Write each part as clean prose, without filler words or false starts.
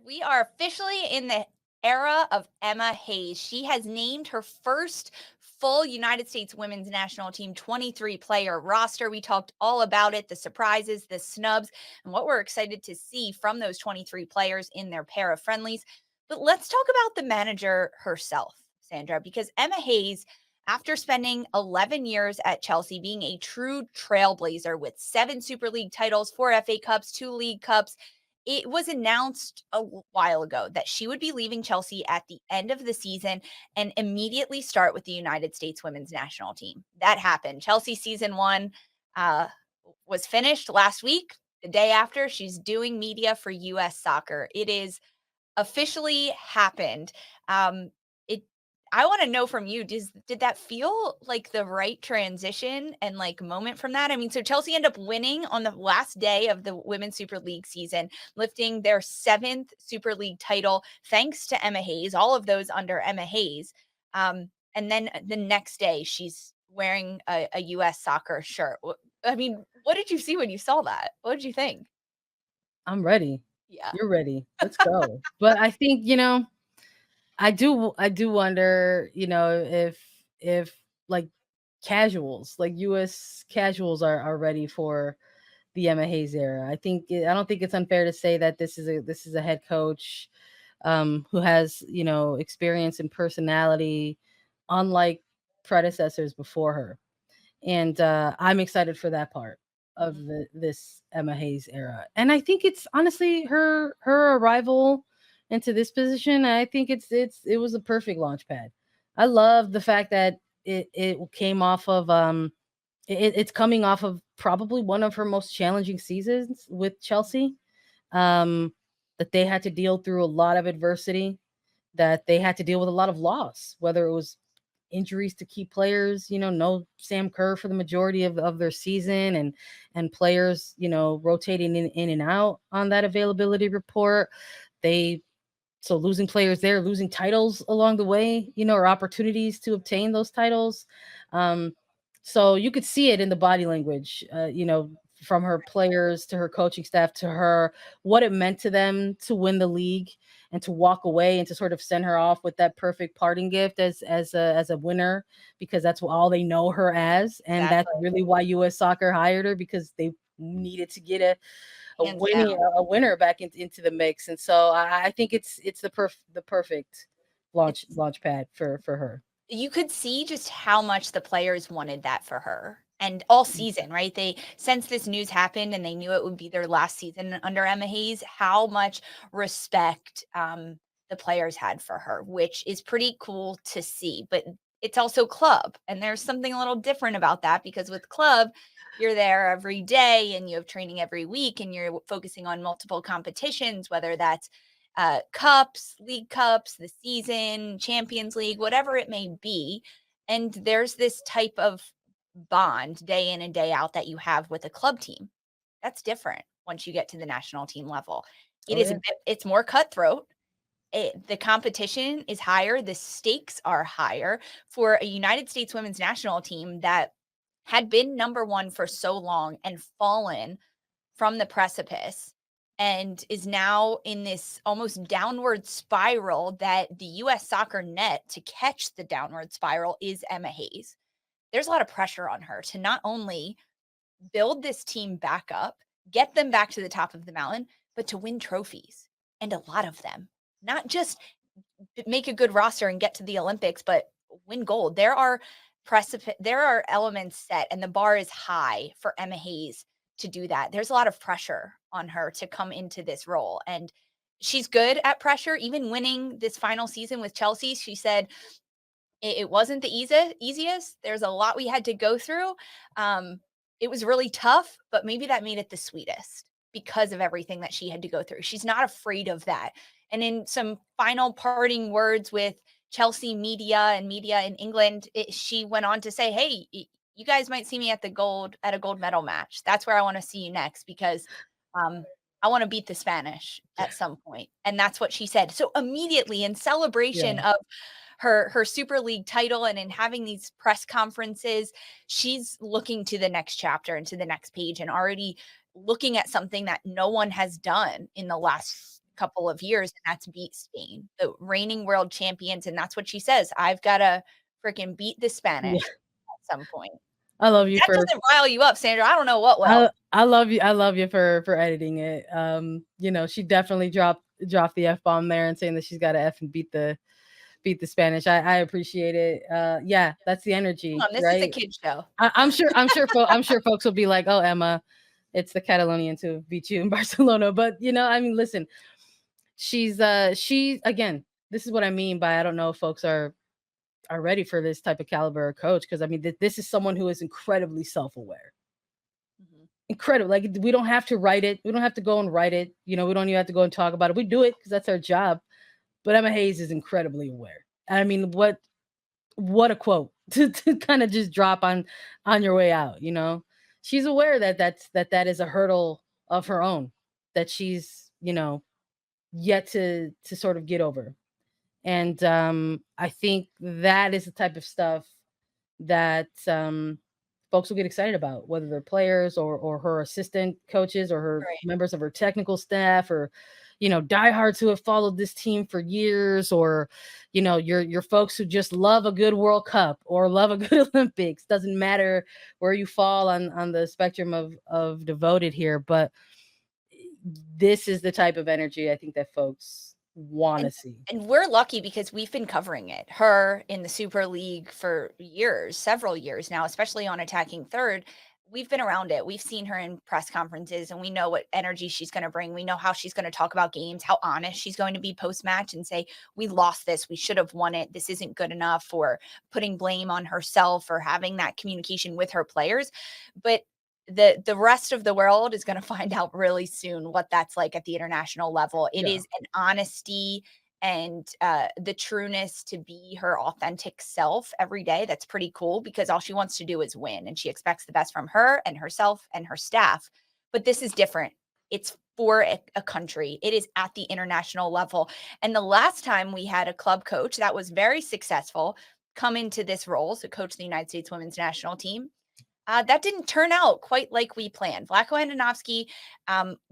We are officially in the era of Emma Hayes. She has named her first full United States women's national team 23 player roster. We talked all about it, the surprises, the snubs, and what we're excited to see from those 23 players in their pair of friendlies. But let's talk about the manager herself, Sandra, because Emma Hayes, after spending 11 years at Chelsea, being a true trailblazer with 7 Super League titles, 4 FA Cups, 2 League Cups, it was announced a while ago that she would be leaving Chelsea at the end of the season and immediately start with the United States women's national team. That happened. Chelsea season one uh, was finished last week. The day after, she's doing media for US Soccer. It is officially happened. It I want to know from you, did that feel like the right transition and like moment from that? I mean, so Chelsea ended up winning on the last day of the Women's Super League season, lifting their 7th Super League title thanks to Emma Hayes, all of those under Emma Hayes. And then the next day she's wearing a US soccer shirt. I mean, what did you see when you saw that? What did you think? I'm ready. Yeah. You're ready. Let's go. But I think, I do wonder, if like casuals, like US casuals are ready for the Emma Hayes era. I don't think it's unfair to say that this is a head coach who has, experience and personality unlike predecessors before her. And I'm excited for that part of Mhm. this Emma Hayes era. And I think it's honestly her arrival into this position. I think it was a perfect launch pad. I love the fact that it came off of it's coming off of probably one of her most challenging seasons with Chelsea. Um, that they had to deal through a lot of adversity, that they had to deal with a lot of loss, whether it was injuries to key players, no Sam Kerr for the majority of their season, and players, rotating in and out on that availability report. They so losing players there, losing titles along the way, or opportunities to obtain those titles. Um, so you could see it in the body language, from her players to her coaching staff to her, what it meant to them to win the league and to walk away and to sort of send her off with that perfect parting gift as a winner, because that's all they know her as, and that's Exactly. really why US Soccer hired her, because they needed to get Hands down. a winner back into the mix. And so I think it's the perfect It's launch pad for her. You could see just how much the players wanted that for her. And all season, right? They since this news happened and they knew it would be their last season under Emma Hayes, how much respect the players had for her, which is pretty cool to see. But it's also club, and there's something a little different about that because with club, you're there every day and you have training every week and you're focusing on multiple competitions, whether that's cups, league cups, the season, Champions League, whatever it may be. And there's this type of bond day in and day out that you have with a club team. That's different once you get to the national team level. It Oh is a yeah. bit, it's more cutthroat. The competition is higher, the stakes are higher for a United States women's national team that had been number one for so long and fallen from the precipice and is now in this almost downward spiral that the US soccer net to catch the downward spiral is Emma Hayes. There's a lot of pressure on her to not only build this team back up, get them back to the top of the mountain, but to win trophies and a lot of them. Not just make a good roster and get to the Olympics, but win gold. There are elements set and the bar is high for Emma Hayes to do that. There's a lot of pressure on her to come into this role. And she's good at pressure. Even winning this final season with Chelsea, she said it wasn't the easiest. There's a lot we had to go through. Um, it was really tough, but maybe that made it the sweetest because of everything that she had to go through. She's not afraid of that. And in some final parting words with Chelsea media and media in England, she went on to say, "Hey, you guys might see me at a gold medal match. That's where I want to see you next because um, I want to beat the Spanish at some point." And that's what she said. So immediately in celebration Yeah. of her Super League title and in having these press conferences, she's looking to the next chapter and to the next page and already looking at something that no one has done in the last couple of years, and that's beat Spain, the reigning world champions. And that's what she says. I've got to freaking beat the Spanish Yeah. at some point. I love If you that for doesn't rile you up, Sandra, I don't know what will. I love you. I love you for editing it. She definitely dropped the F bomb there and saying that she's got to F and beat the Spanish. I appreciate it. Yeah, that's the energy, Come on, this is a right? kid show. I'm sure folks will be like, "Oh, Emma, it's the Catalonians who beat you in Barcelona." But I mean, listen, she again. This is what I mean by I don't know if folks are ready for this type of caliber of coach, because I mean this is someone who is incredibly self-aware. Mhm. Incredible. Like, we don't have to write it. We don't have to go and write it. We don't even have to go and talk about it. We do it because that's our job. But Emma Hayes is incredibly aware. I mean, what a quote to kind of just drop on your way out. She's aware that is a hurdle of her own that she's yet to sort of get over. And I think that is the type of stuff that folks will get excited about, whether they're players or her assistant coaches or her Right. members of her technical staff, or diehards who have followed this team for years, or your folks who just love a good World Cup or love a good Olympics. Doesn't matter where you fall on the spectrum of devoted here, but this is the type of energy I think that folks want to see. And we're lucky because we've been covering it. Her in the Super League for years, several years now, especially on attacking third. We've been around it. We've seen her in press conferences and we know what energy she's going to bring. We know how she's going to talk about games, how honest she's going to be post match and say, we lost this. We should have won it. This isn't good enough, or putting blame on herself, or having that communication with her players. But the rest of the world is going to find out really soon what that's like at the international level. It Yeah. is an honesty and the trueness to be her authentic self every day. That's pretty cool because all she wants to do is win, and she expects the best from her and herself and her staff. But this is different. It's for a country. It is at the international level. And the last time we had a club coach that was very successful come into this role, so coach the United States women's national team, that didn't turn out quite like we planned. Vlatko Andonovski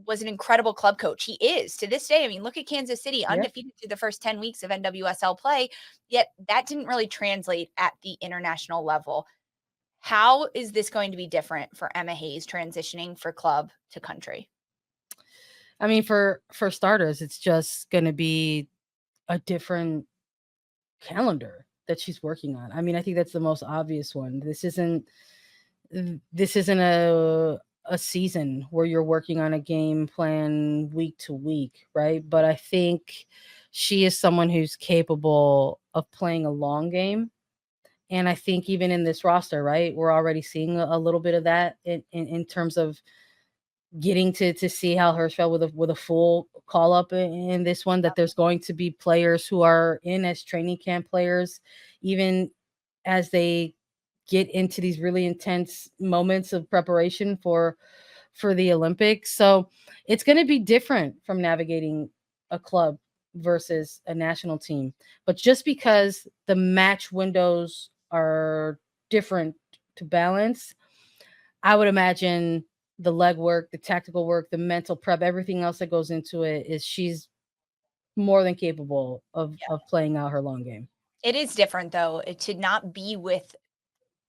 was an incredible club coach. He is to this day. I mean, look at Kansas City, Yeah. undefeated through the first 10 weeks of NWSL play, yet that didn't really translate at the international level. How is this going to be different for Emma Hayes transitioning for club to country? I mean, for starters, it's just going to be a different calendar that she's working on. I mean, I think that's the most obvious one. This isn't a season where you're working on a game plan week to week, right? But I think she is someone who's capable of playing a long game. And I think even in this roster, right, we're already seeing a little bit of that in terms of getting to see Hal Hirschfeld with a full call up in this one, that there's going to be players who are in as training camp players, even as they get into these really intense moments of preparation for the Olympics. So it's going to be different from navigating a club versus a national team. But just because the match windows are different to balance, I would imagine the leg work, the tactical work, the mental prep, everything else that goes into it, is she's more than capable of playing out her long game. It is different, though, to not be with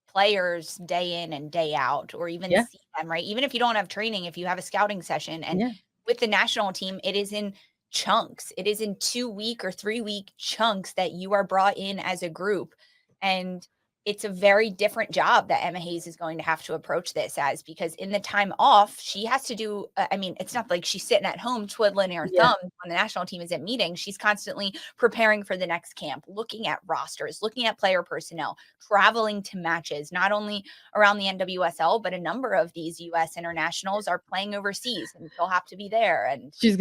players day in and day out, or even Yeah. see them, right? Even if you don't have training, if you have a scouting session, and Yeah. with the national team, it is in chunks. It is in 2-week or 3-week chunks that you are brought in as a group. And it's a very different job that Emma Hayes is going to have to approach this as, because in the time off, she has to do, I mean, it's not like she's sitting at home twiddling her Yeah. thumbs when the national team is at meetings. She's constantly preparing for the next camp, looking at rosters, looking at player personnel, traveling to matches, not only around the NWSL, but a number of these US internationals are playing overseas and she'll have to be there. And she's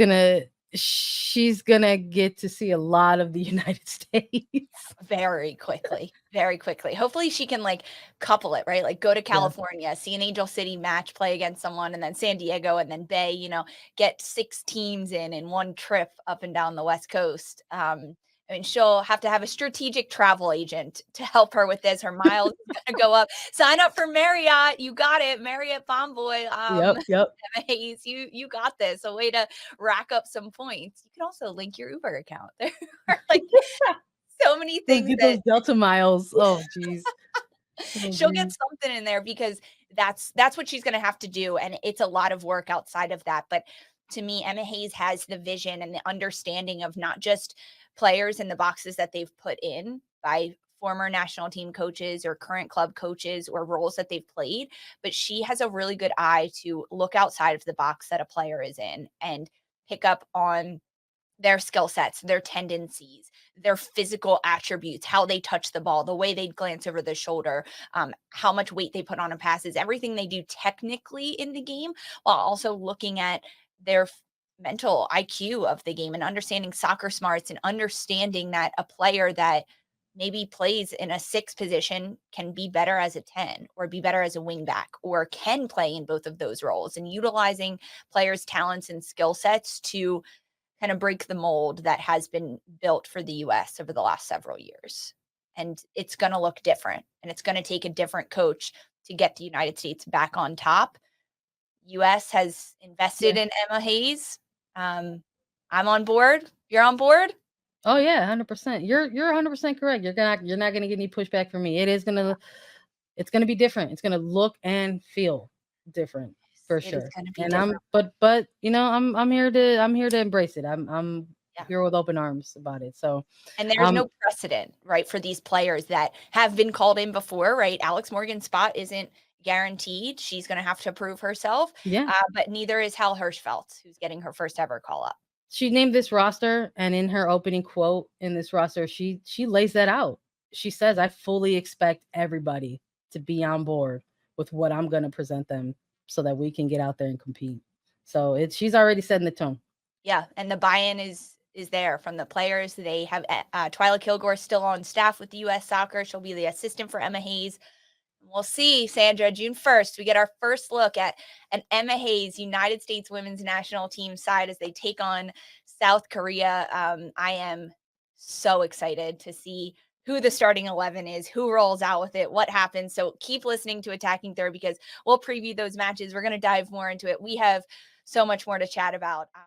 gonna get to see a lot of the United States. very quickly, very quickly. Hopefully she can like couple it, right? Like go to Yeah. California, see an Angel City match, play against someone, and then San Diego and then Bay, get 6 teams in one trip up and down the West Coast. I mean, she'll have to have a strategic travel agent to help her with this. Her miles is going to go up. Sign up for Marriott. You got it. Marriott Bomboy. Yep. Emma Hayes, you got this. A way to rack up some points. You can also link your Uber account. There are like so many things Get that those Delta miles. Oh, geez. Oh, she'll get geez. something in there because that's what she's going to have to do, and it's a lot of work outside of that. But to me, Emma Hayes has the vision and the understanding of not just players in the boxes that they've put in by former national team coaches or current club coaches or roles that they've played, but she has a really good eye to look outside of the box that a player is in and pick up on their skill sets, their tendencies, their physical attributes, how they touch the ball, the way they glance over the shoulder, how much weight they put on a passes, everything they do technically in the game, while also looking at their mental IQ of the game and understanding soccer smarts and understanding that a player that maybe plays in a 6 position can be better as a 10 or be better as a wing back or can play in both of those roles, and utilizing players' talents and skill sets to kind of break the mold that has been built for the US over the last several years. And it's going to look different, and it's going to take a different coach to get the United States back on top. US has invested Yeah. in Emma Hayes. I'm on board. You're on board? Oh yeah, 100%. You're 100% correct. You're not gonna get any pushback from me. It's gonna be different. It's gonna look and feel different for It is sure. going to be And different. but I'm here to embrace it. I'm Yeah. here with open arms about it. So And there's no precedent, right, for these players that have been called in before, right? Alex Morgan's spot isn't guaranteed. She's going to have to prove herself, yeah, but neither is Hal Hirschfeld, who's getting her first ever call up. she named this roster, and in her opening quote in this roster, she lays that out. She says, "I fully expect everybody to be on board with what I'm going to present them, so that we can get out there and compete." So she's already setting the tone. Yeah, and the buy-in is there from the players. They have Twyla Kilgore still on staff with the U.S. Soccer. She'll be the assistant for Emma Hayes. We'll see, Sandra, June 1st, we get our first look at an Emma Hayes United States women's national team side as they take on South Korea. I am so excited to see who the starting 11 is, who rolls out with it, what happens. So keep listening to Attacking Third because we'll preview those matches. We're going to dive more into it. We have so much more to chat about.